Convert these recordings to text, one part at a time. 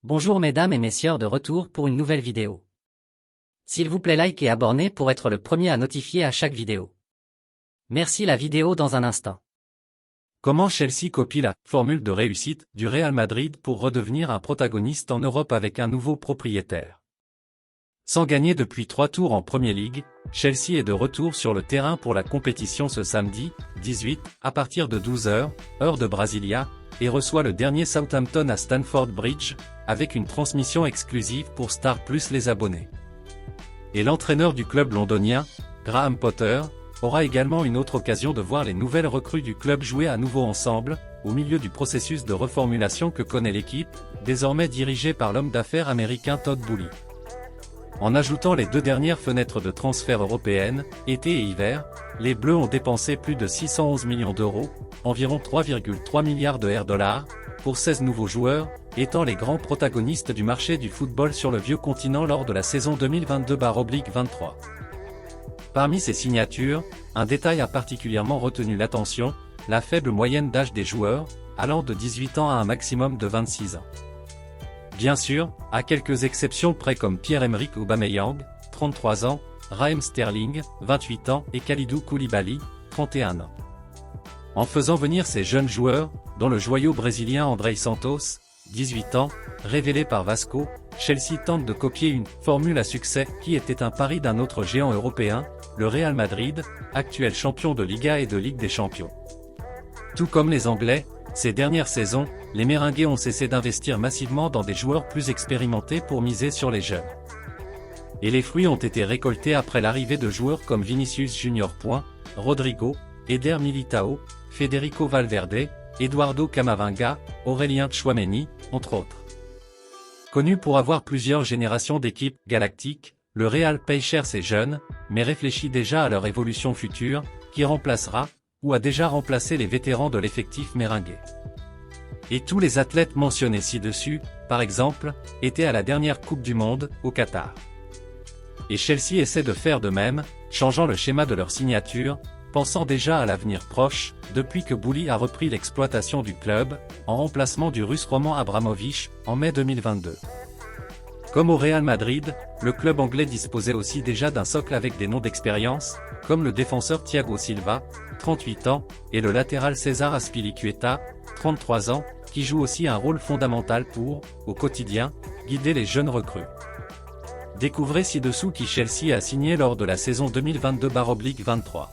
Bonjour mesdames et messieurs de retour pour une nouvelle vidéo. S'il vous plaît like et abonnez pour être le premier à notifier à chaque vidéo. Merci la vidéo dans un instant. Comment Chelsea copie la formule de réussite du Real Madrid pour redevenir un protagoniste en Europe avec un nouveau propriétaire? Sans gagner depuis 3 tours en Premier League, Chelsea est de retour sur le terrain pour la compétition ce samedi, 18, à partir de 12h, heure de Brasilia, et reçoit le dernier Southampton à Stamford Bridge, avec une transmission exclusive pour Star Plus les abonnés. Et l'entraîneur du club londonien, Graham Potter, aura également une autre occasion de voir les nouvelles recrues du club jouer à nouveau ensemble, au milieu du processus de reformulation que connaît l'équipe, désormais dirigée par l'homme d'affaires américain Todd Boehly. En ajoutant les 2 dernières fenêtres de transfert européennes, été et hiver, les Bleus ont dépensé plus de 611 millions d'euros, environ 3,3 milliards de dollars, pour 16 nouveaux joueurs, étant les grands protagonistes du marché du football sur le vieux continent lors de la saison 2022/23. Parmi ces signatures, un détail a particulièrement retenu l'attention, la faible moyenne d'âge des joueurs, allant de 18 ans à un maximum de 26 ans. Bien sûr, à quelques exceptions près comme Pierre-Emerick Aubameyang, 33 ans, Raheem Sterling, 28 ans et Kalidou Koulibaly, 31 ans. En faisant venir ces jeunes joueurs, dont le joyau brésilien Andrei Santos, 18 ans, révélé par Vasco, Chelsea tente de copier une formule à succès qui était un pari d'un autre géant européen, le Real Madrid, actuel champion de Liga et de Ligue des Champions. Tout comme les Anglais, ces dernières saisons, les Merengues ont cessé d'investir massivement dans des joueurs plus expérimentés pour miser sur les jeunes. Et les fruits ont été récoltés après l'arrivée de joueurs comme Vinicius Junior. Rodrigo, Eder Militao, Federico Valverde, Eduardo Camavinga, Aurélien Tchouaméni, entre autres. Connu pour avoir plusieurs générations d'équipes galactiques, le Real paye cher ces jeunes, mais réfléchit déjà à leur évolution future, qui remplacera, ou a déjà remplacé les vétérans de l'effectif merengue. Et tous les athlètes mentionnés ci-dessus, par exemple, étaient à la dernière Coupe du Monde, au Qatar. Et Chelsea essaie de faire de même, changeant le schéma de leur signature, pensant déjà à l'avenir proche, depuis que Boehly a repris l'exploitation du club, en remplacement du Russe Roman Abramovich, en mai 2022. Comme au Real Madrid, le club anglais disposait aussi déjà d'un socle avec des noms d'expérience, comme le défenseur Thiago Silva, 38 ans, et le latéral César Azpilicueta, 33 ans, qui joue aussi un rôle fondamental pour, au quotidien, guider les jeunes recrues. Découvrez ci-dessous qui Chelsea a signé lors de la saison 2022/23.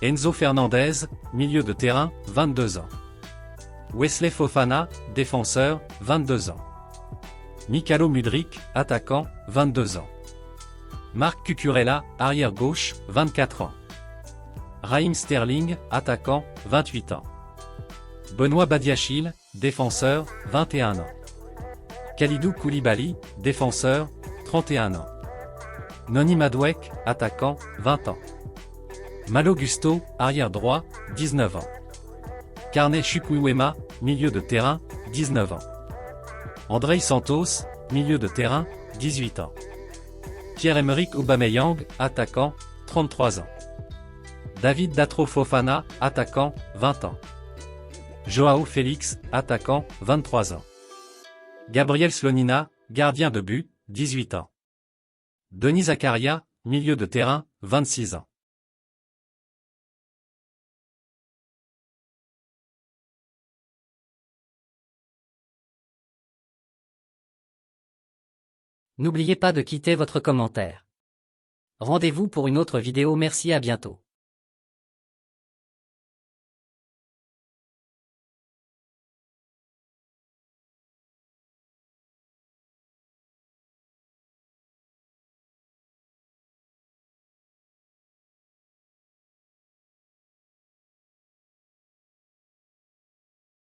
Enzo Fernandez, milieu de terrain, 22 ans. Wesley Fofana, défenseur, 22 ans. Mikalo Mudryk, attaquant, 22 ans. Marc Cucurella, arrière gauche, 24 ans. Raheem Sterling, attaquant, 28 ans. Benoît Badiachil, défenseur, 21 ans. Kalidou Koulibaly, défenseur, 31 ans. Noni Madueke, attaquant, 20 ans. Malo Gusto, arrière droit, 19 ans. Carnet Chukwuemeka, milieu de terrain, 19 ans. Andrei Santos, milieu de terrain, 18 ans. Pierre-Emerick Aubameyang, attaquant, 33 ans. David Datro Fofana, attaquant, 20 ans. Joao Félix, attaquant, 23 ans. Gabriel Slonina, gardien de but, 18 ans. Denis Zakaria, milieu de terrain, 26 ans. N'oubliez pas de quitter votre commentaire. Rendez-vous pour une autre vidéo. Merci, à bientôt.